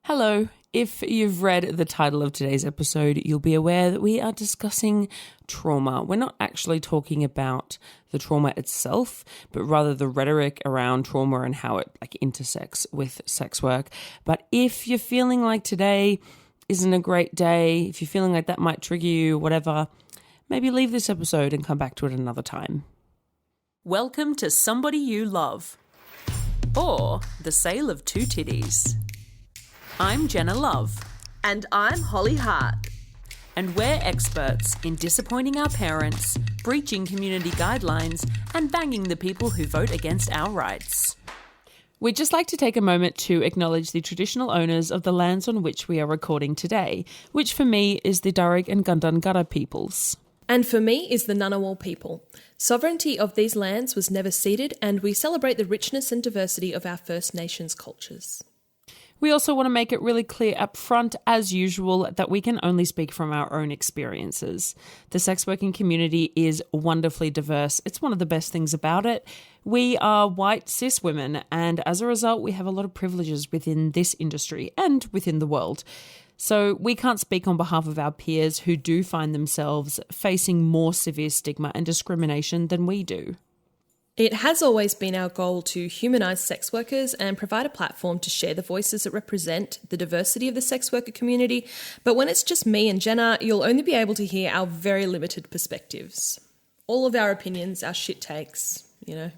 Hello. If you've read the title of today's episode, you'll be aware that we are discussing trauma. We're not actually talking about the trauma itself, but rather the rhetoric around trauma and how it intersects with sex work. But if you're feeling like today isn't a great day, if you're feeling like that might trigger you, whatever, maybe leave this episode and come back to it another time. Welcome to Somebody You Love, or The Sale of Two Titties. I'm Jenna Love. And I'm Holly Hart. And we're experts in disappointing our parents, breaching community guidelines, and banging the people who vote against our rights. We'd just like to take a moment to acknowledge the traditional owners of the lands on which we are recording today, which for me is the Darug and Gundungurra peoples. And for me is the Ngunnawal people. Sovereignty of these lands was never ceded, and we celebrate the richness and diversity of our First Nations cultures. We also want to make it really clear up front, as usual, that we can only speak from our own experiences. The sex working community is wonderfully diverse. It's one of the best things about it. We are white cis women, and as a result, we have a lot of privileges within this industry and within the world. So we can't speak on behalf of our peers who do find themselves facing more severe stigma and discrimination than we do. It has always been our goal to humanise sex workers and provide a platform to share the voices that represent the diversity of the sex worker community. But when it's just me and Jenna, you'll only be able to hear our very limited perspectives. All of our opinions, our shit takes, you know.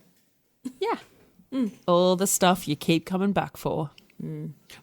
Yeah. All the stuff you keep coming back for.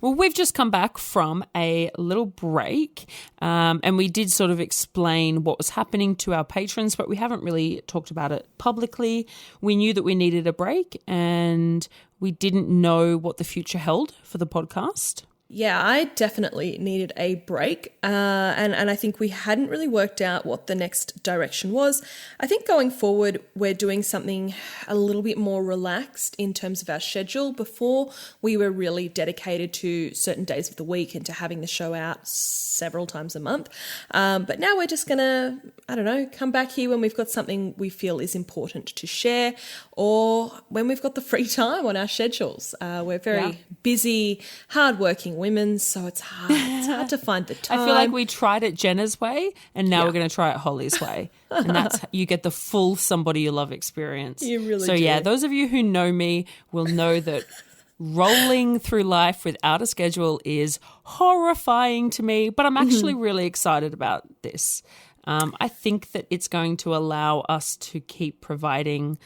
Well, we've just come back from a little break and we did sort of explain what was happening to our patrons, but we haven't really talked about it publicly. We knew that we needed a break and we didn't know what the future held for the podcast. Yeah, I definitely needed a break and I think we hadn't really worked out what the next direction was. I think going forward, we're doing something a little bit more relaxed in terms of our schedule. Before, we were really dedicated to certain days of the week and to having the show out several times a month. But now we're just going to, come back here when we've got something we feel is important to share or when we've got the free time on our schedules. We're very busy, hardworking women, so it's hard to find the time. I feel like we tried it Jenna's way and now we're going to try it Holly's way. And that's you get the full Somebody You Love experience. You really so do. Yeah, those of you who know me will know that rolling through life without a schedule is horrifying to me, but I'm actually really excited about this. I think that it's going to allow us to keep providing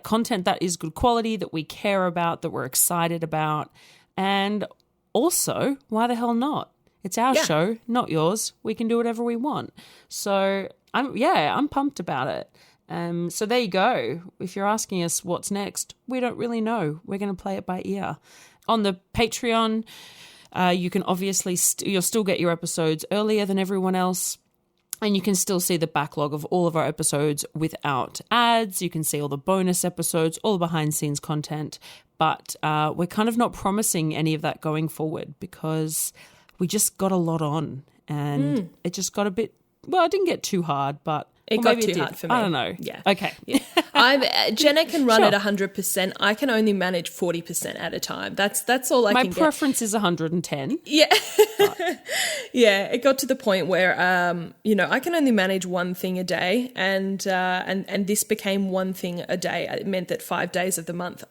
content that is good quality, that we care about, that we're excited about, and also, why the hell not? It's our show, not yours. We can do whatever we want. So I'm pumped about it. So there you go. If you're asking us what's next, we don't really know. We're going to play it by ear. On the Patreon, you can obviously you'll still get your episodes earlier than everyone else. And you can still see the backlog of all of our episodes without ads. You can see all the bonus episodes, all the behind-the-scenes content. But we're kind of not promising any of that going forward because we just got a lot on. And it just got a bit, well, it didn't get too hard, but it got too hard for me. I don't know. Yeah. Okay. Yeah. Jenna can run at 100%. I can only manage 40% at a time. That's all I can get. My preference is 110. Yeah. Yeah. It got to the point where, I can only manage one thing a day and this became one thing a day. It meant that 5 days of the month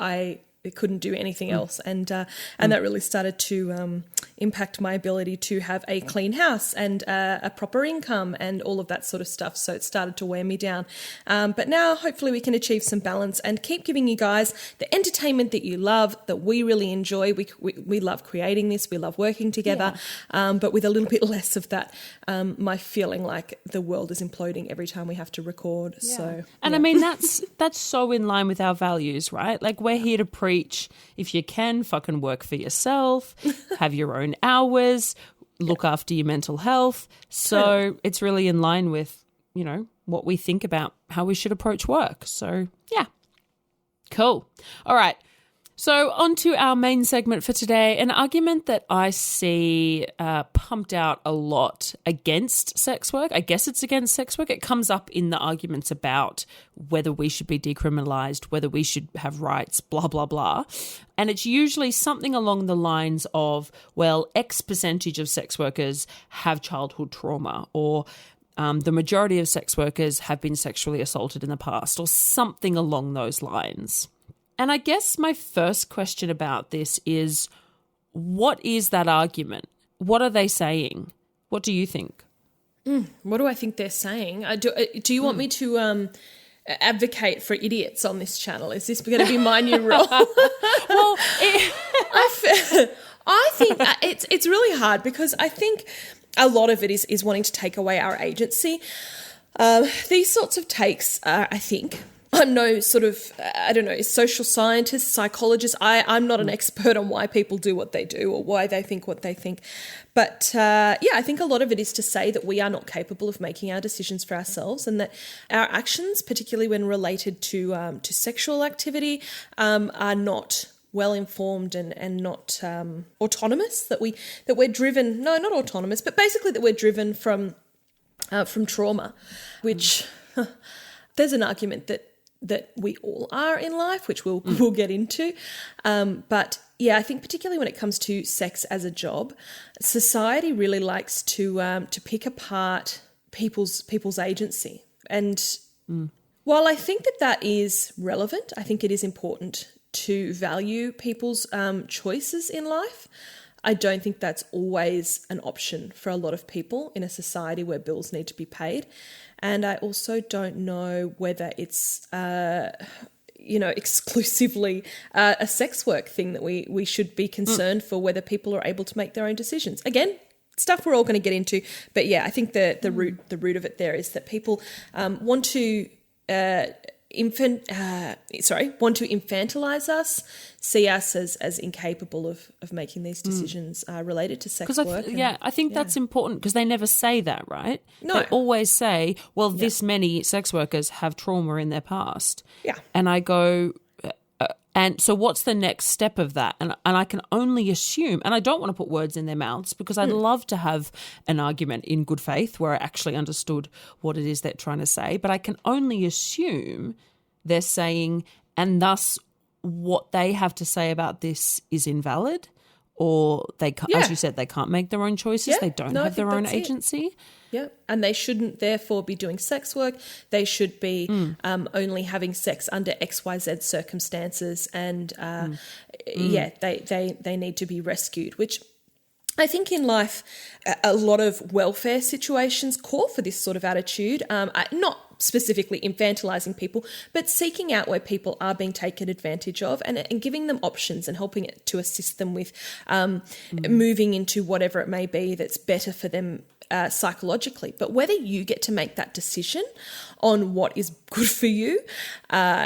it couldn't do anything else. And that really started to impact my ability to have a clean house and a proper income and all of that sort of stuff. So it started to wear me down. But now hopefully we can achieve some balance and keep giving you guys the entertainment that you love, that we really enjoy. We love creating this. We love working together, but with a little bit less of that, my feeling like the world is imploding every time we have to record. Yeah. So, and I mean, that's so in line with our values, right? Like we're here to preach, if you can, fucking work for yourself, have your own hours, look after your mental health. So it's really in line with, what we think about how we should approach work. So, yeah. Cool. All right. So on to our main segment for today, an argument that I see pumped out a lot against sex work. I guess it's against sex work. It comes up in the arguments about whether we should be decriminalised, whether we should have rights, blah, blah, blah. And it's usually something along the lines of, well, X percentage of sex workers have childhood trauma, or the majority of sex workers have been sexually assaulted in the past, or something along those lines. And I guess my first question about this is, what is that argument? What are they saying? What do you think? What do I think they're saying? Do you want me to advocate for idiots on this channel? Is this going to be my new role? Well, I think it's really hard, because I think a lot of it is wanting to take away our agency. These sorts of takes, I think, I'm no sort of, I don't know, social scientist, psychologist. I'm not an expert on why people do what they do or why they think what they think. But I think a lot of it is to say that we are not capable of making our decisions for ourselves, and that our actions, particularly when related to sexual activity, are not well informed and not autonomous. That we're driven, no, not autonomous, but basically that we're driven from trauma, which there's an argument that we all are in life, which we'll get into. But yeah, I think particularly when it comes to sex as a job, society really likes to pick apart people's agency. And while I think that is relevant, I think it is important to value people's choices in life. I don't think that's always an option for a lot of people in a society where bills need to be paid. And I also don't know whether it's, exclusively a sex work thing that we should be concerned for, whether people are able to make their own decisions. Again, stuff we're all going to get into. But yeah, I think the root of it there is that people want to infantilize us, see us as incapable of making these decisions related to sex work. I think that's important, because they never say that, right? No. They always say, well, this many sex workers have trauma in their past. Yeah. And I go, and so what's the next step of that? And I can only assume, and I don't want to put words in their mouths, because I'd love to have an argument in good faith where I actually understood what it is they're trying to say, but I can only assume they're saying, and thus what they have to say about this is invalid, or they can't, as you said, they can't make their own choices. They don't have their own agency. Yeah, and they shouldn't therefore be doing sex work. They should be only having sex under XYZ circumstances, and they need to be rescued, which I think in life a lot of welfare situations call for this sort of attitude, not specifically infantilizing people, but seeking out where people are being taken advantage of, and giving them options and helping it to assist them with moving into whatever it may be that's better for them psychologically. But whether you get to make that decision on what is good for you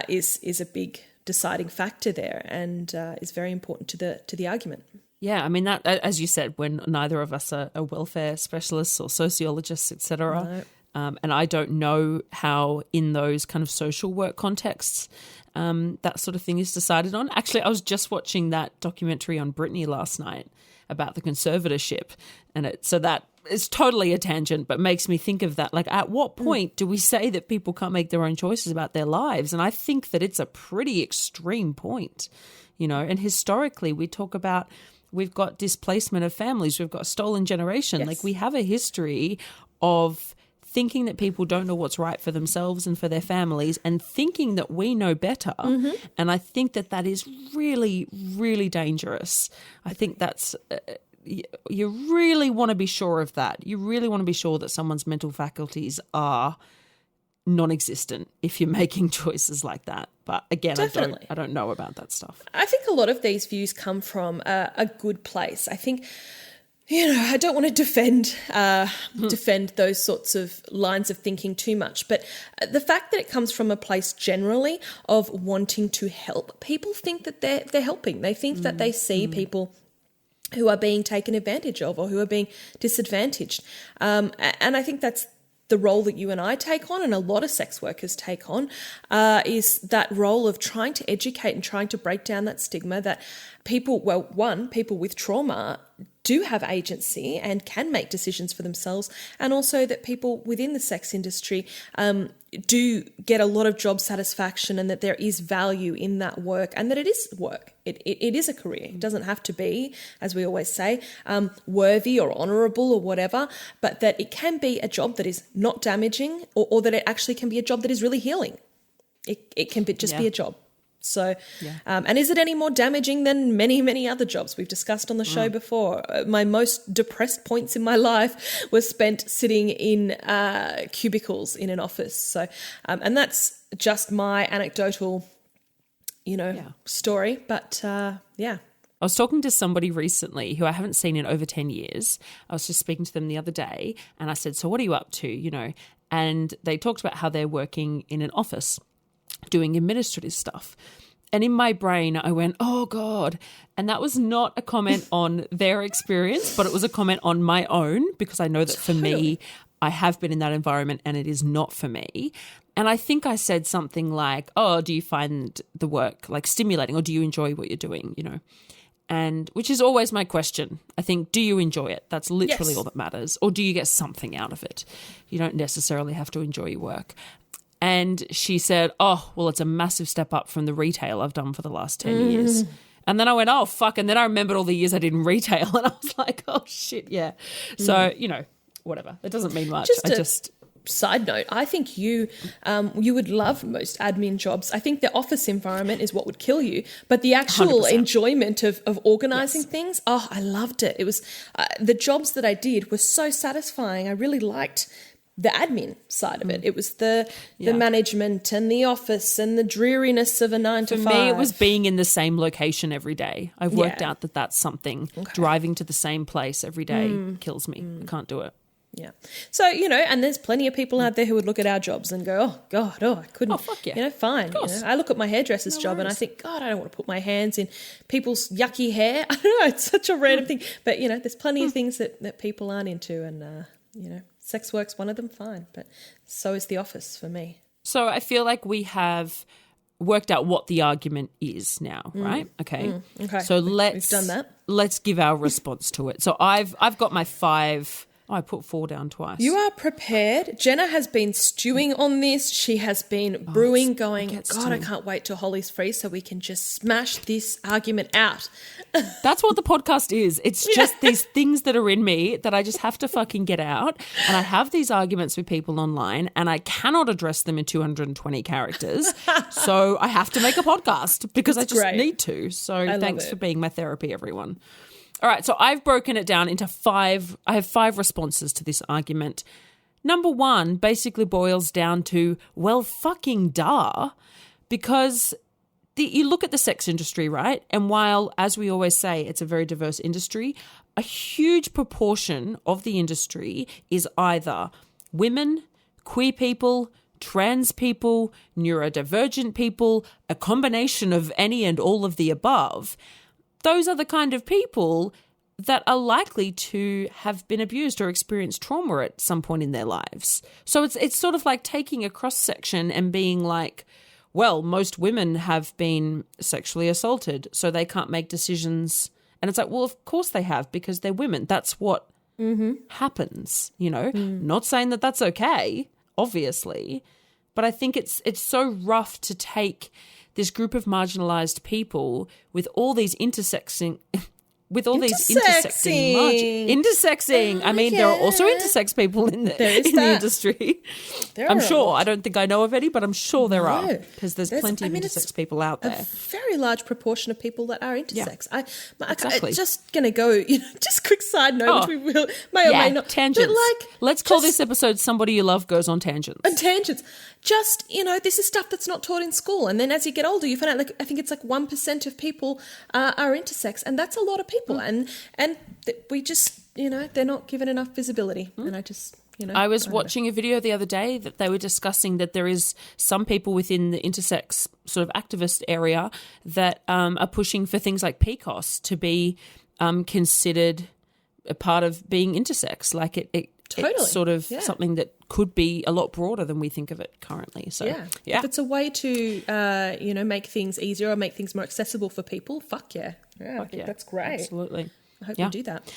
is a big deciding factor there, and is very important to the argument. Yeah, I mean, that, as you said, when neither of us are welfare specialists or sociologists, etc. No. And I don't know how in those kind of social work contexts that sort of thing is decided on. Actually, I was just watching that documentary on Britney last night about the conservatorship, and so that is totally a tangent, but makes me think of that. Like, at what point do we say that people can't make their own choices about their lives? And I think that it's a pretty extreme point, and historically we talk about, we've got displacement of families, we've got stolen generation. Yes. Like, we have a history of thinking that people don't know what's right for themselves and for their families, and thinking that we know better. And I think that is really, really dangerous. I think that's you really want to be sure of that. You really want to be sure that someone's mental faculties are non-existent if you're making choices like that. But again, I don't know about that stuff. I think a lot of these views come from a good place. I think, I don't want to defend those sorts of lines of thinking too much, but the fact that it comes from a place generally of wanting to help, people think that they're helping. They think that they see people who are being taken advantage of or who are being disadvantaged. And I think that's the role that you and I take on and a lot of sex workers take on is that role of trying to educate and trying to break down that stigma that people with trauma do have agency and can make decisions for themselves, and also that people within the sex industry do get a lot of job satisfaction, and that there is value in that work, and that it is work. It is a career. It doesn't have to be, as we always say, worthy or honourable or whatever, but that it can be a job that is not damaging, or that it actually can be a job that is really healing. It can be a job. So, and is it any more damaging than many, many other jobs we've discussed on the show before? My most depressed points in my life were spent sitting in cubicles in an office. So, and that's just my anecdotal, story. But I was talking to somebody recently who I haven't seen in over 10 years. I was just speaking to them the other day, and I said, so what are you up to, And they talked about how they're working in an office doing administrative stuff. And in my brain, I went, oh, God. And that was not a comment on their experience, but it was a comment on my own, because I know that for me, I have been in that environment and it is not for me. And I think I said something like, oh, do you find the work like stimulating, or do you enjoy what you're doing, And which is always my question. I think, do you enjoy it? That's literally all that matters. Or do you get something out of it? You don't necessarily have to enjoy your work. And she said, oh, well, it's a massive step up from the retail I've done for the last 10 years. And then I went, oh, fuck. And then I remembered all the years I did in retail, and I was like, oh, shit, yeah. So, whatever. It doesn't mean much. Side note, I think you would love most admin jobs. I think the office environment is what would kill you, but the actual 100%. Enjoyment of organising things, oh, I loved it. It was the jobs that I did were so satisfying. I really liked the admin side of it. It was the management and the office and the dreariness of a 9 to 5. For me, it was being in the same location every day. I've worked out that that's something. Okay. Driving to the same place every day kills me. I can't do it. Yeah. So, and there's plenty of people out there who would look at our jobs and go, oh, God, I couldn't. Oh, fuck yeah. Fine. I look at my hairdresser's job and I think, God, I don't want to put my hands in people's yucky hair. I don't know. It's such a random thing. But, there's plenty of things that people aren't into, and, sex work's one of them, fine. But so is the office for me. So I feel like we have worked out what the argument is now, right? Okay. Okay. So we've done that. Let's give our response to it. So I've got my 5. Oh, I put 4 down twice. You are prepared. Jenna has been stewing on this. She has been brewing, going, God, I can't wait till Holly's free so we can just smash this argument out. That's what the podcast is. It's just these things that are in me that I just have to fucking get out. And I have these arguments with people online, and I cannot address them in 220 characters. So I have to make a podcast because I just need to. So thanks for being my therapy, everyone. All right, so I've broken it down into 5. I have 5 responses to this argument. Number 1 basically boils down to, well, fucking duh, because you look at the sex industry, right? And while, as we always say, it's a very diverse industry, a huge proportion of the industry is either women, queer people, trans people, neurodivergent people, a combination of any and all of the above. Those are the kind of people that are likely to have been abused or experienced trauma at some point in their lives. So it's sort of like taking a cross-section and being like, well, most women have been sexually assaulted, so they can't make decisions. And it's like, well, of course they have, because they're women. That's what happens, Not saying that that's okay, obviously, but I think it's so rough to take this group of marginalized people with all these intersecting. I mean, there are also intersex people in the industry. I'm sure. I don't think I know of any, but I'm sure there are, because there's plenty of intersex people out there. A very large proportion of people that are intersex. Yeah. I'm just going to go, just quick side note, which we will, may or may not. Tangents. But let's call this episode Somebody You Love Goes on Tangents. On tangents. Just, this is stuff that's not taught in school. And then as you get older, you find out, I think it's 1% of people are intersex. And that's a lot of people. And we just, they're not given enough visibility. And I just, I was watching a video the other day that they were discussing that there is some people within the intersex sort of activist area that are pushing for things like PCOS to be considered a part of being intersex. Like it Totally. It's sort of something that could be a lot broader than we think of it currently. So, if it's a way to, make things easier or make things more accessible for people, fuck yeah. Yeah, I think that's great. Absolutely. I hope you do that.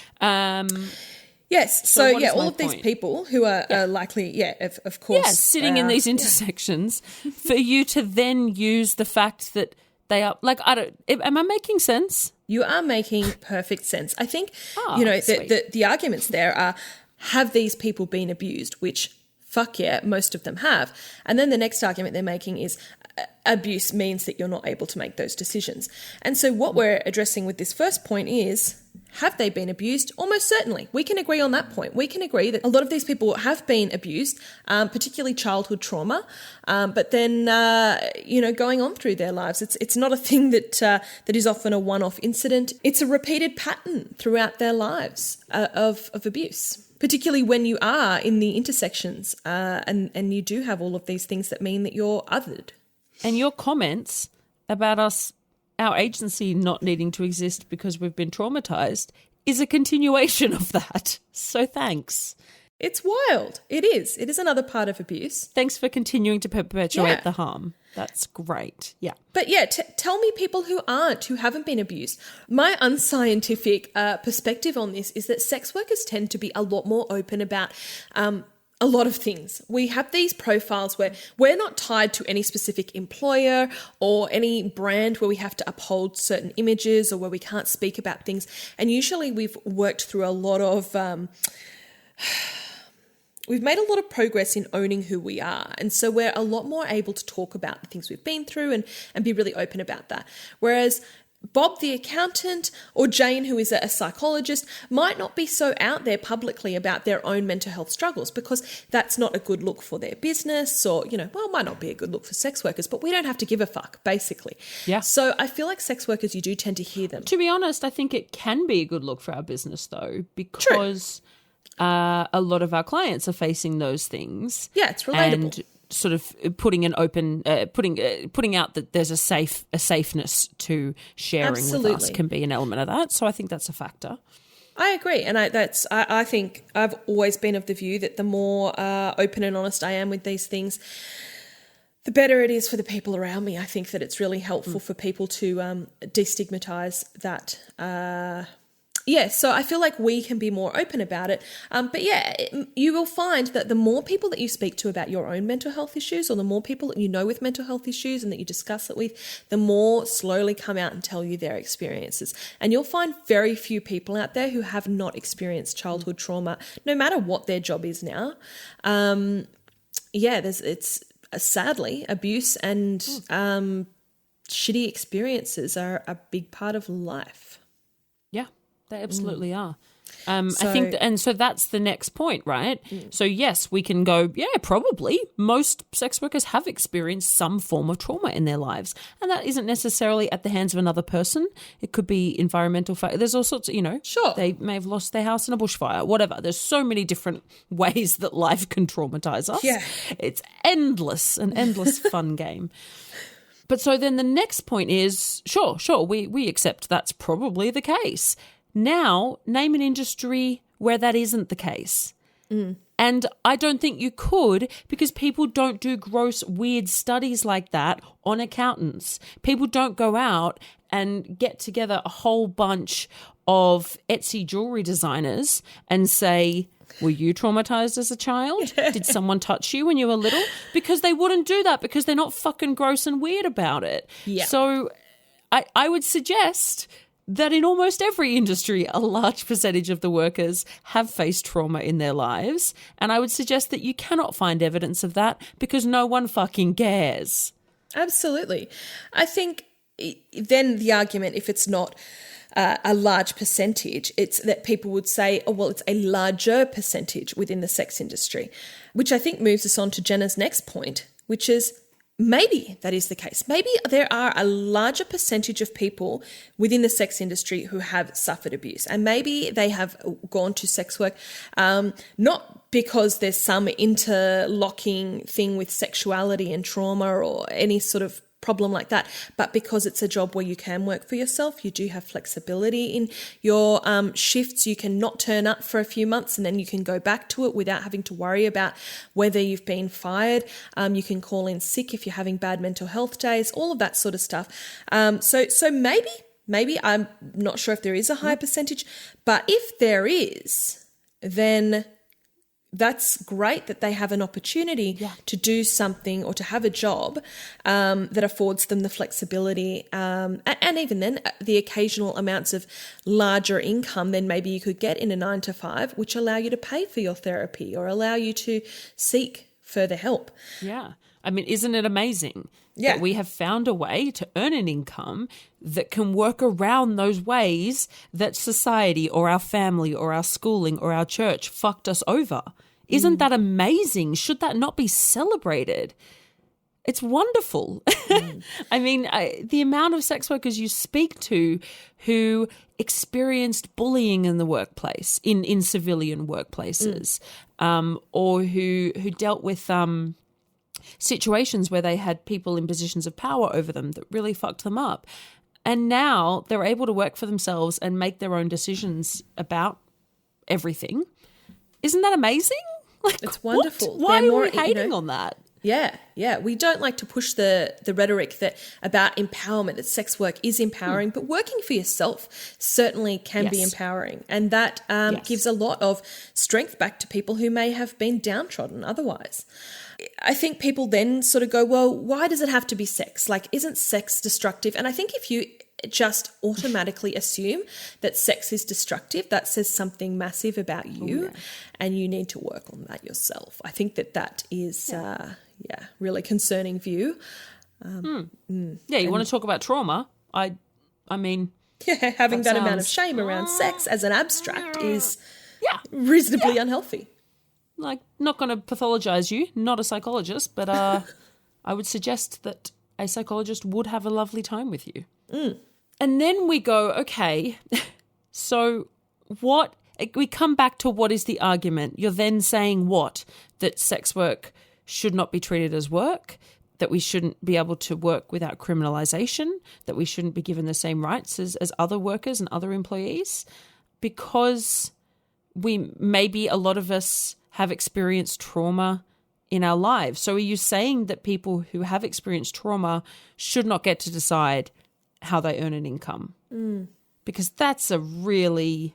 Yes. So So all of these people who are likely, of course. Sitting in these intersections for you to then use the fact that they are, like, am I making sense? You are making perfect sense. I think, the arguments there are, have these people been abused? Which, fuck yeah, most of them have. And then the next argument they're making is abuse means that you're not able to make those decisions. And so what we're addressing with this first point is, have they been abused? Almost certainly. We can agree on that point. We can agree that a lot of these people have been abused, particularly childhood trauma, but then, going on through their lives. It's not a thing that is often a one-off incident. It's a repeated pattern throughout their lives of abuse, particularly when you are in the intersections and you do have all of these things that mean that you're othered. And your comments about our agency not needing to exist because we've been traumatized is a continuation of that. So thanks. It's wild. It is. It is another part of abuse. Thanks for continuing to perpetuate the harm. That's great. Yeah. But tell me people who haven't been abused. My unscientific perspective on this is that sex workers tend to be a lot more open about a lot of things. We have these profiles where we're not tied to any specific employer or any brand where we have to uphold certain images or where we can't speak about things. And usually we've worked through a lot of... we've made a lot of progress in owning who we are. And so we're a lot more able to talk about the things we've been through and be really open about that. Whereas Bob the accountant or Jane, who is a psychologist, might not be so out there publicly about their own mental health struggles because that's not a good look for their business or, it might not be a good look for sex workers, but we don't have to give a fuck, basically. Yeah. So I feel like sex workers, you do tend to hear them. To be honest, I think it can be a good look for our business, though, because a lot of our clients are facing those things. Yeah, it's relatable. And sort of putting an open, putting out that there's a safeness to sharing with us can be an element of that. So I think that's a factor. I agree, and I think I've always been of the view that the more open and honest I am with these things, the better it is for the people around me. I think that it's really helpful for people to destigmatize that. So I feel like we can be more open about it. You will find that the more people that you speak to about your own mental health issues or the more people that you know with mental health issues and that you discuss it with, the more slowly come out and tell you their experiences. And you'll find very few people out there who have not experienced childhood trauma, no matter what their job is now. It's sadly abuse and shitty experiences are a big part of life. Yeah. They absolutely are. I think, so that's the next point, right? So yes, we can go, probably most sex workers have experienced some form of trauma in their lives. And that isn't necessarily at the hands of another person. It could be environmental factors. There's all sorts of, Sure. They may have lost their house in a bushfire, whatever. There's so many different ways that life can traumatize us. Yeah. It's an endless fun game. But so then the next point is, sure, we accept that's probably the case. Now, name an industry where that isn't the case. And I don't think you could because people don't do gross, weird studies like that on accountants. People don't go out and get together a whole bunch of Etsy jewelry designers and say, were you traumatized as a child? Did someone touch you when you were little? Because they wouldn't do that because they're not fucking gross and weird about it. Yeah. So I would suggest that in almost every industry, a large percentage of the workers have faced trauma in their lives. And I would suggest that you cannot find evidence of that because no one fucking cares. Absolutely. I think then the argument, if it's not a large percentage, it's that people would say, it's a larger percentage within the sex industry, which I think moves us on to Jenna's next point, which is maybe that is the case. Maybe there are a larger percentage of people within the sex industry who have suffered abuse, and maybe they have gone to sex work not because there's some interlocking thing with sexuality and trauma or any sort of problem like that. But because it's a job where you can work for yourself, you do have flexibility in your shifts. You can not turn up for a few months and then you can go back to it without having to worry about whether you've been fired. You can call in sick if you're having bad mental health days, all of that sort of stuff. So maybe I'm not sure if there is a high percentage, but if there is, then that's great that they have an opportunity to do something or to have a job that affords them the flexibility and even then the occasional amounts of larger income than maybe you could get in a 9-to-5, which allow you to pay for your therapy or allow you to seek further help. Yeah. I mean, isn't it amazing that we have found a way to earn an income that can work around those ways that society or our family or our schooling or our church fucked us over? Isn't that amazing? Should that not be celebrated? It's wonderful. I mean, the amount of sex workers you speak to who experienced bullying in the workplace, in civilian workplaces, or who dealt with situations where they had people in positions of power over them that really fucked them up. And now they're able to work for themselves and make their own decisions about everything. Isn't that amazing? Like, it's wonderful. Why are we hating on that? Yeah. We don't like to push the rhetoric that about empowerment, that sex work is empowering, but working for yourself certainly can be empowering. And that gives a lot of strength back to people who may have been downtrodden otherwise. I think people then sort of go, well, why does it have to be sex? Like, isn't sex destructive? And I think if you just automatically assume that sex is destructive, that says something massive about you and you need to work on that yourself. I think that is, really concerning view. You want to talk about trauma? I mean... Yeah, having that amount of shame around sex as an abstract is reasonably unhealthy. Like, not going to pathologize you, not a psychologist, but I would suggest that a psychologist would have a lovely time with you. And then we go, okay, so what, we come back to what is the argument? You're then saying what? That sex work should not be treated as work, that we shouldn't be able to work without criminalisation, that we shouldn't be given the same rights as other workers and other employees, because maybe a lot of us have experienced trauma in our lives. So are you saying that people who have experienced trauma should not get to decide how they earn an income? Because that's a really...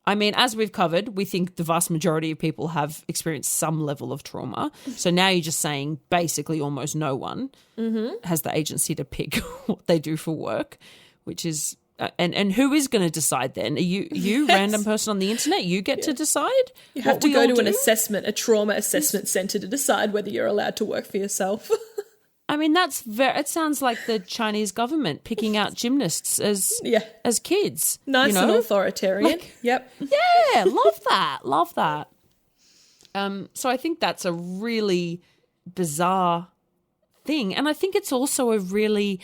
I mean, as we've covered, we think the vast majority of people have experienced some level of trauma. So now you're just saying basically almost no one has the agency to pick what they do for work, which is... And who is going to decide then? Are you random person on the internet? You get to decide? You have to go to an assessment, a trauma assessment centre to decide whether you're allowed to work for yourself. I mean, it sounds like the Chinese government picking out gymnasts as kids. Nice and authoritarian. Yep. Yeah, love that. So I think that's a really bizarre thing. And I think it's also a really...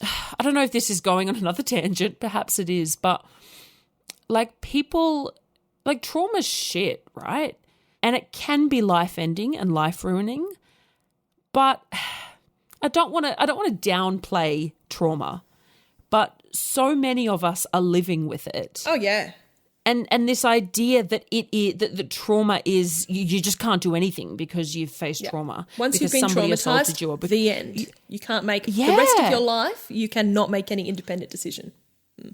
I don't know if this is going on another tangent, perhaps it is, but like people, like trauma's shit, right? And it can be life-ending and life-ruining, but I don't want to downplay trauma, but so many of us are living with it. Oh yeah. And this idea that that trauma is you just can't do anything because you've faced trauma. Once you've been traumatized, the end. You can't make the rest of your life. You cannot make any independent decision.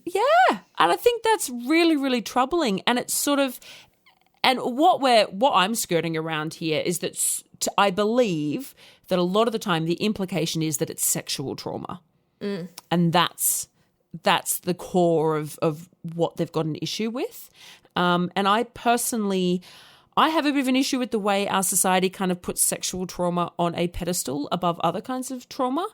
Yeah, and I think that's really, really troubling. And it's sort of, and what I'm skirting around here is that I believe that a lot of the time the implication is that it's sexual trauma, and that's the core of what they've got an issue with. And I personally, I have a bit of an issue with the way our society kind of puts sexual trauma on a pedestal above other kinds of trauma.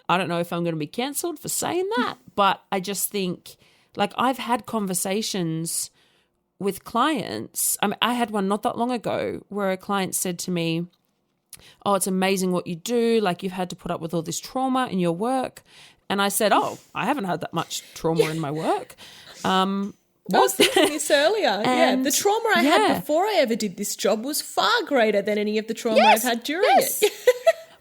I don't know if I'm going to be cancelled for saying that, but I just think, like, I've had conversations with clients. I had one not that long ago where a client said to me, oh, it's amazing what you do. Like, you've had to put up with all this trauma in your work. And I said, oh, I haven't had that much trauma in my work. I was thinking this earlier. The trauma I had before I ever did this job was far greater than any of the trauma I've had during it.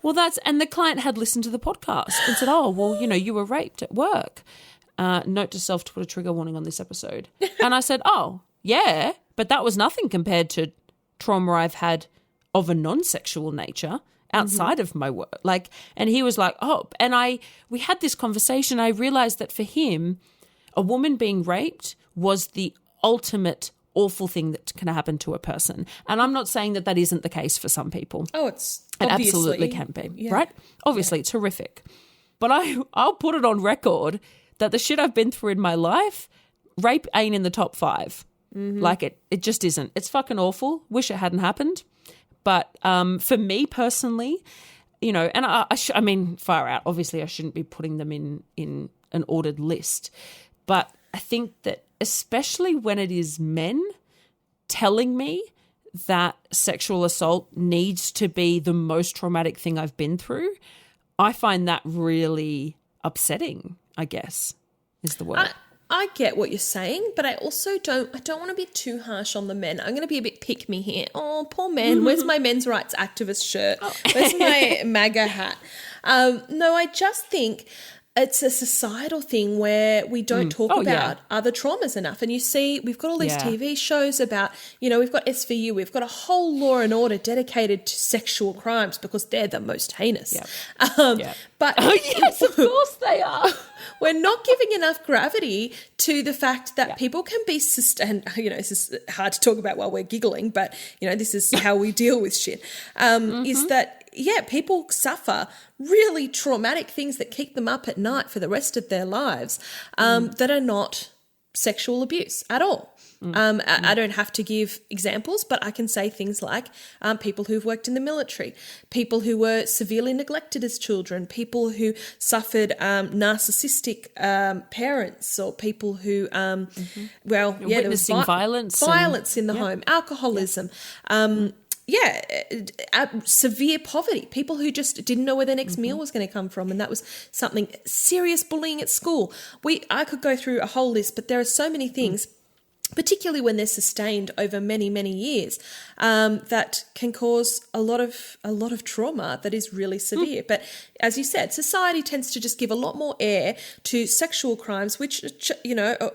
Well, and the client had listened to the podcast and said, oh, well, you were raped at work. Note to self to put a trigger warning on this episode. And I said, oh, yeah, but that was nothing compared to trauma I've had of a non-sexual nature outside of my work. And he was like, oh, and we had this conversation. I realized that for him, a woman being raped was the ultimate awful thing that can happen to a person. And I'm not saying that isn't the case for some people. Oh, it absolutely can be, right? Obviously, it's horrific. But I'll put it on record that the shit I've been through in my life, rape ain't in the top 5. It just isn't. It's fucking awful. Wish it hadn't happened. But for me personally, and I mean, far out. Obviously, I shouldn't be putting them in an ordered list. But I think that especially when it is men telling me that sexual assault needs to be the most traumatic thing I've been through, I find that really upsetting, I guess, is the word. I get what you're saying, but I also don't want to be too harsh on the men. I'm going to be a bit pick me here. Oh, poor men. Where's my men's rights activist shirt? Where's my MAGA hat? No, I just think it's a societal thing where we don't talk about other traumas enough. And you see, we've got all these TV shows about, we've got SVU, we've got a whole Law and Order dedicated to sexual crimes because they're the most heinous. But yes, of course they are. We're not giving enough gravity to the fact that people can be sustained. This is hard to talk about while we're giggling, but, this is how we deal with shit, is that, people suffer really traumatic things that keep them up at night for the rest of their lives that are not sexual abuse at all. I don't have to give examples, but I can say things like people who've worked in the military, people who were severely neglected as children, people who suffered narcissistic parents, or people who, witnessing violence in the home, alcoholism, severe poverty, people who just didn't know where their next meal was going to come from, and that was something, serious bullying at school. I could go through a whole list, but there are so many things, particularly when they're sustained over many, many years, that can cause a lot of trauma that is really severe. But as you said, society tends to just give a lot more air to sexual crimes, which, are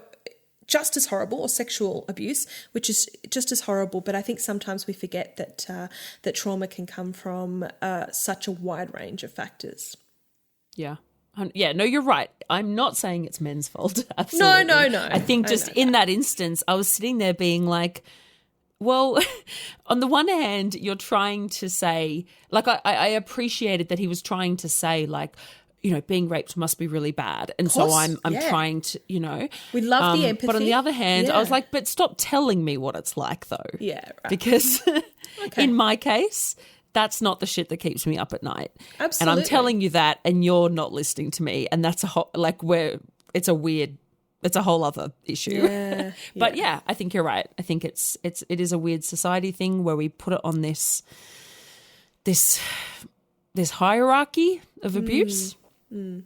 just as horrible, or sexual abuse, which is just as horrible. But I think sometimes we forget that trauma can come from such a wide range of factors. Yeah. Yeah, no, you're right. I'm not saying it's men's fault. Absolutely. No. I think just in that instance, I was sitting there being like, well, on the one hand, you're trying to say, I appreciated that he was trying to say, being raped must be really bad. And so I'm trying to, We love the empathy. But on the other hand, I was like, but stop telling me what it's like though. Yeah, right. Because in my case, that's not the shit that keeps me up at night. Absolutely. And I'm telling you that, and you're not listening to me. And that's it's a whole other issue. Yeah, but I think you're right. I think it is a weird society thing where we put it on this hierarchy of abuse. And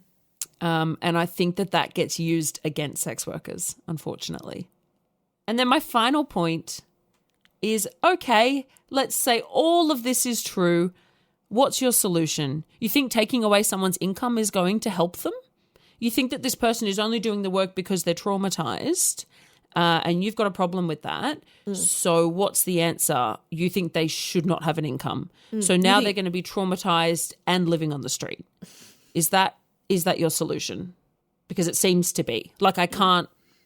I think that gets used against sex workers, unfortunately. And then my final point is, okay, let's say all of this is true. What's your solution? You think taking away someone's income is going to help them? You think that this person is only doing the work because they're traumatized, and you've got a problem with that. So what's the answer? You think they should not have an income. So now they're going to be traumatized and living on the street. Is that your solution? Because it seems to be.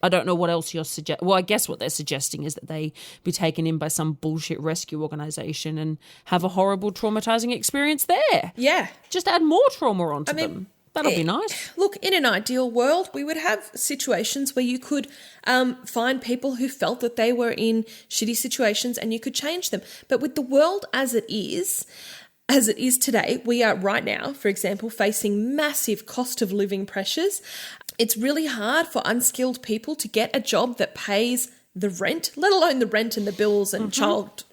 I don't know what else you're suggesting. Well, I guess what they're suggesting is that they be taken in by some bullshit rescue organization and have a horrible, traumatizing experience there. Yeah. Just add more trauma onto them. That'll be nice. Look, in an ideal world, we would have situations where you could find people who felt that they were in shitty situations and you could change them. But with the world as it is today, we are right now, for example, facing massive cost of living pressures. It's really hard for unskilled people to get a job that pays the rent, let alone the rent and the bills and child,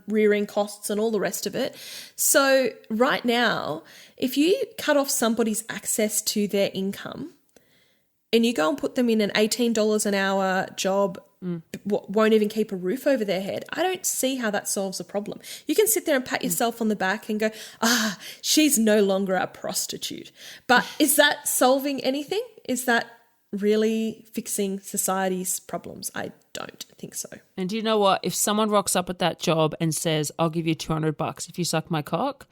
rearing costs and all the rest of it. So right now, if you cut off somebody's access to their income, and you go and put them in an $18 an hour job, won't even keep a roof over their head, I don't see how that solves a problem. You can sit there and pat yourself on the back and go, she's no longer a prostitute. But is that solving anything? Is that really fixing society's problems? I don't think so. And do you know what? If someone rocks up at that job and says, I'll give you $200 if you suck my cock,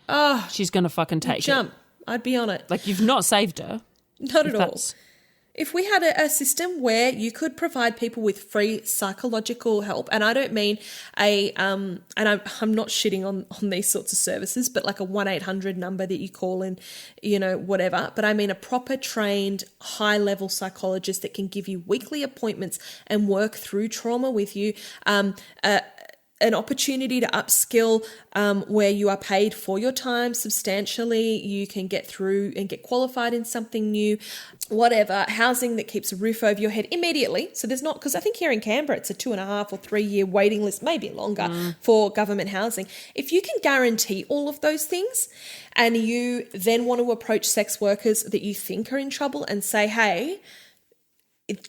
she's going to fucking take jump. I'd be on it. Like, you've not saved her. Not at all. If we had a system where you could provide people with free psychological help, and I don't mean and I'm not shitting on these sorts of services, but like a 1-800 number that you call in, whatever, but I mean a proper trained high-level psychologist that can give you weekly appointments and work through trauma with you, an opportunity to upskill where you are paid for your time substantially. You can get through and get qualified in something new, whatever, housing that keeps a roof over your head immediately. So there's not, because I think here in Canberra it's a 2.5 or 3 year waiting list, maybe longer, for government housing. If you can guarantee all of those things and you then want to approach sex workers that you think are in trouble and say, hey,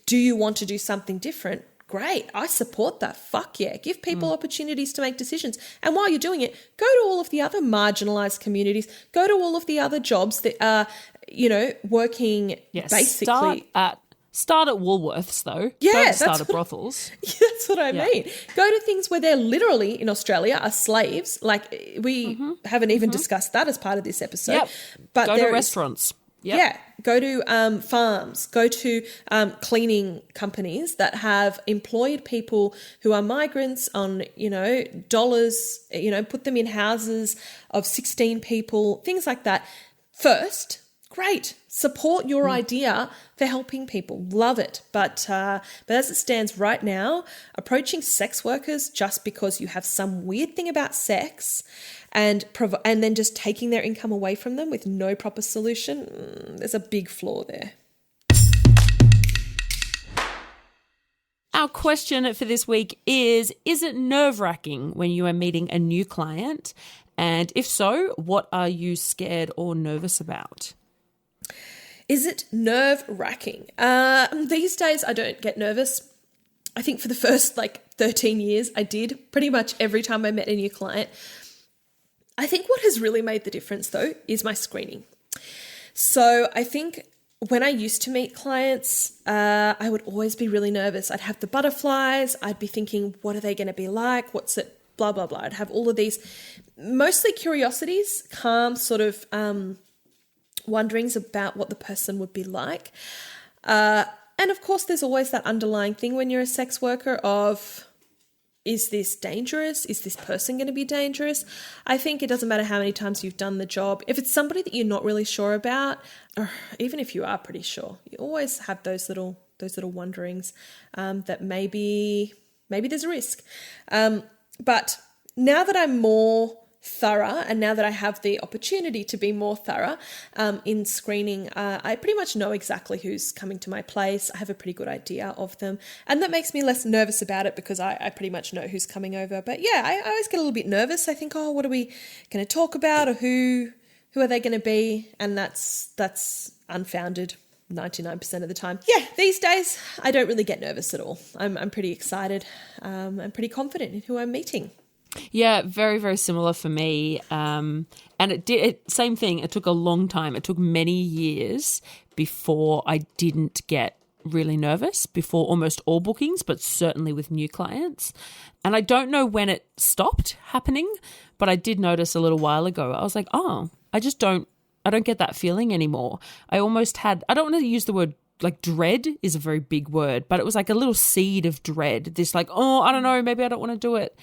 do you want to do something different? Great. I support that. Fuck yeah. Give people opportunities to make decisions. And while you're doing it, go to all of the other marginalised communities. Go to all of the other jobs that are, working basically. Start at Woolworths, though. Yeah. Don't start at brothels. That's what I mean. Go to things where they're literally, in Australia, are slaves. Like, we haven't even discussed that as part of this episode. Yep. But go to restaurants. Yep. Yeah, go to farms, go to cleaning companies that have employed people who are migrants on, dollars, put them in houses of 16 people, things like that. First, great. Support your idea for helping people. Love it. But as it stands right now, approaching sex workers just because you have some weird thing about sex and then just taking their income away from them with no proper solution, there's a big flaw there. Our question for this week is it nerve-wracking when you are meeting a new client? And if so, what are you scared or nervous about? Is it nerve-wracking? These days I don't get nervous. I think for the first 13 years I did pretty much every time I met a new client. I think what has really made the difference though is my screening. So I think when I used to meet clients, I would always be really nervous. I'd have the butterflies. I'd be thinking, what are they going to be like? What's it? Blah, blah, blah. I'd have all of these mostly curiosities, calm sort of wonderings about what the person would be like. And of course, there's always that underlying thing when you're a sex worker of, is this dangerous? Is this person going to be dangerous? I think it doesn't matter how many times you've done the job. If it's somebody that you're not really sure about, or even if you are pretty sure, you always have those little wonderings that maybe there's a risk. But now that I'm more thorough and now that I have the opportunity to be more thorough in screening, I pretty much know exactly who's coming to my place. I have a pretty good idea of them, and that makes me less nervous about it because I pretty much know who's coming over. But yeah, I always get a little bit nervous. I think, what are we going to talk about, or who are they going to be? And that's unfounded 99% of the time. Yeah, these days I don't really get nervous at all. I'm pretty excited. I'm pretty confident in who I'm meeting. Yeah, very, very similar for me. And same thing. It took a long time. It took many years before I didn't get really nervous before almost all bookings, but certainly with new clients. And I don't know when it stopped happening, but I did notice a little while ago. I was like, I don't get that feeling anymore. I almost had, I don't want to use the word, dread is a very big word, but it was like a little seed of dread. This I don't know, maybe I don't want to do it.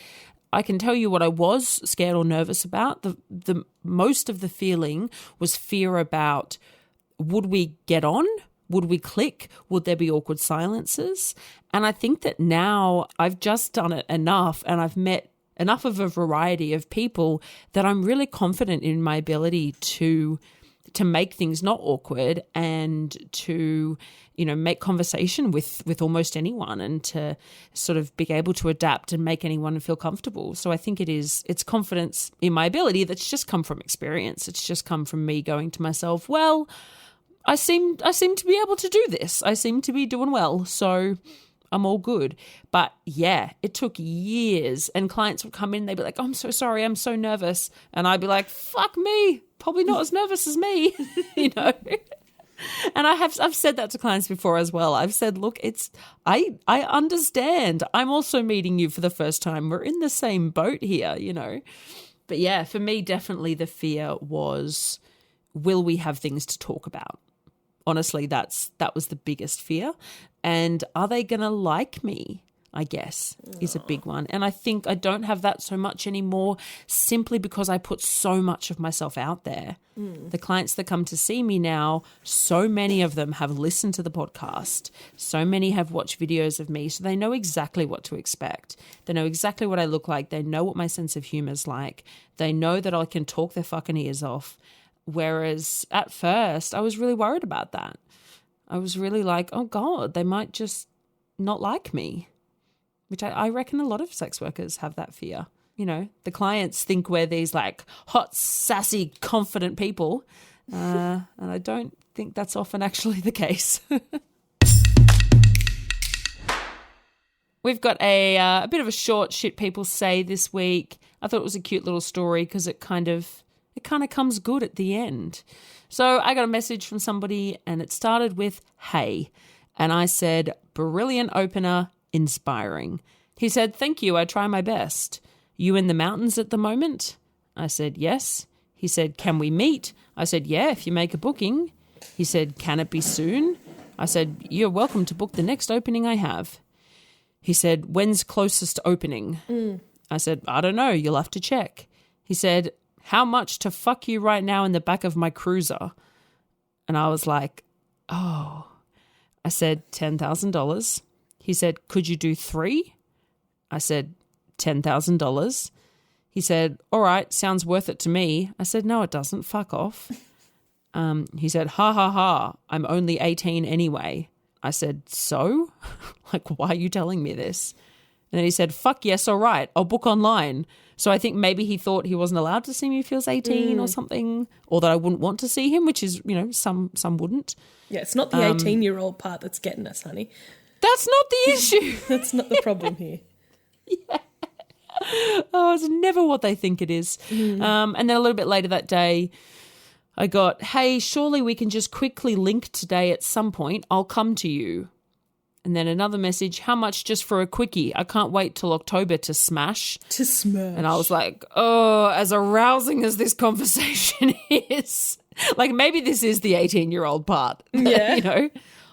I can tell you what I was scared or nervous about. The most of the feeling was fear about, would we get on? Would we click? Would there be awkward silences? And I think that now I've just done it enough and I've met enough of a variety of people that I'm really confident in my ability to make things not awkward and to, make conversation with almost anyone and to sort of be able to adapt and make anyone feel comfortable. So I think it's confidence in my ability that's just come from experience. It's just come from me going to myself, well, I seem to be able to do this. I seem to be doing well, so I'm all good. But yeah, it took years, and clients would come in, they'd be like, oh, I'm so sorry, I'm so nervous. And I'd be like, fuck me, probably not as nervous as me, you know. And I've said that to clients before as well. I've said, look, I understand. I'm also meeting you for the first time. We're in the same boat here, you know. But yeah, for me, definitely the fear was, will we have things to talk about? Honestly, that was the biggest fear. And are they going to like me, I guess, is a big one. And I think I don't have that so much anymore simply because I put so much of myself out there. The clients that come to see me now, so many of them have listened to the podcast. So many have watched videos of me. So they know exactly what to expect. They know exactly what I look like. They know what my sense of humor is like. They know that I can talk their fucking ears off. Whereas at first I was really worried about that. I was really like, oh God, they might just not like me, which I reckon a lot of sex workers have that fear. You know, the clients think we're these like hot, sassy, confident people. And I don't think that's often actually the case. We've got a bit of a short shit people say this week. I thought it was a cute little story because it kind of comes good at the end. So I got a message from somebody and it started with, hey. And I said, brilliant opener, inspiring. He said, thank you, I try my best. You in the mountains at the moment? I said, yes. He said, can we meet? I said, yeah, if you make a booking. He said, can it be soon? I said, you're welcome to book the next opening I have. He said, when's closest opening? I said, I don't know, you'll have to check. He said, how much to fuck you right now in the back of my cruiser? And I was like, oh. I said, $10,000. He said, could you do 3? I said, $10,000. He said, all right, sounds worth it to me. I said, no, it doesn't. Fuck off. He said, ha, ha, ha, I'm only 18 anyway. I said, so? Like, why are you telling me this? And then he said, fuck yes, all right, I'll book online. So I think maybe he thought he wasn't allowed to see me if he was 18 or something, or that I wouldn't want to see him, which is, you know, some wouldn't. Yeah, it's not the 18-year-old part that's getting us, honey. That's not the issue. That's not the problem here. Yeah. Oh, it's never what they think it is. And then a little bit later that day, I got, hey, surely we can just quickly link today at some point. I'll come to you. And then another message, how much just for a quickie? I can't wait till October to smash. To smash. And I was like, oh, as arousing as this conversation is. Like, maybe this is the 18-year-old part. Yeah. You know,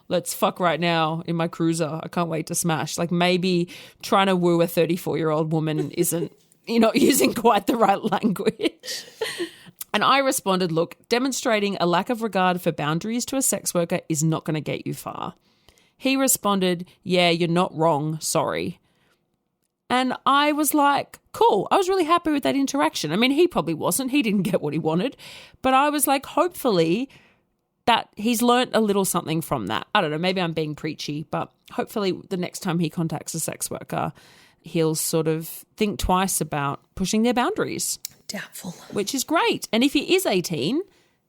let's fuck right now in my cruiser. I can't wait to smash. Like, maybe trying to woo a 34-year-old woman isn't, you're not using quite the right language. And I responded, look, demonstrating a lack of regard for boundaries to a sex worker is not going to get you far. He responded, yeah, you're not wrong, sorry. And I was like, cool. I was really happy with that interaction. I mean, he probably wasn't. He didn't get what he wanted. But I was like, hopefully that he's learnt a little something from that. I don't know, maybe I'm being preachy, but hopefully the next time he contacts a sex worker, he'll sort of think twice about pushing their boundaries. Doubtful. Which is great. And if he is 18,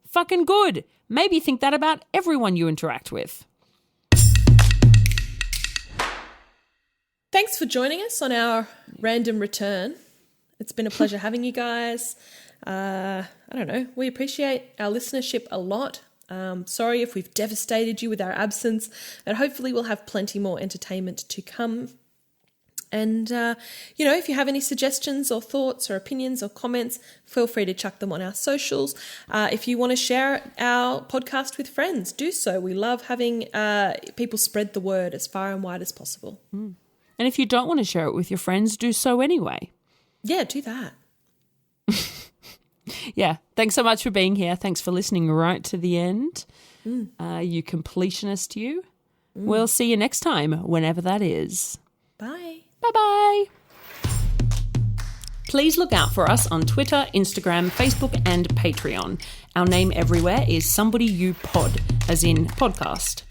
fucking good. Maybe think that about everyone you interact with. Thanks for joining us on our random return. It's been a pleasure having you guys. I don't know. We appreciate our listenership a lot. Sorry if we've devastated you with our absence, but hopefully we'll have plenty more entertainment to come. And, if you have any suggestions or thoughts or opinions or comments, feel free to chuck them on our socials. If you want to share our podcast with friends, do so. We love having people spread the word as far and wide as possible. And if you don't want to share it with your friends, do so anyway. Yeah, do that. Yeah. Thanks so much for being here. Thanks for listening right to the end. You completionist, you. We'll see you next time, whenever that is. Bye. Bye-bye. Please look out for us on Twitter, Instagram, Facebook, and Patreon. Our name everywhere is Somebody You Pod, as in podcast.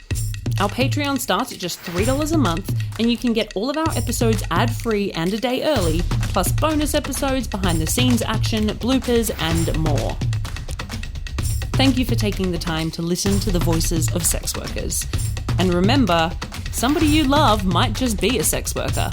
Our Patreon starts at just $3 a month, and you can get all of our episodes ad-free and a day early, plus bonus episodes, behind-the-scenes action, bloopers, and more. Thank you for taking the time to listen to the voices of sex workers. And remember, somebody you love might just be a sex worker.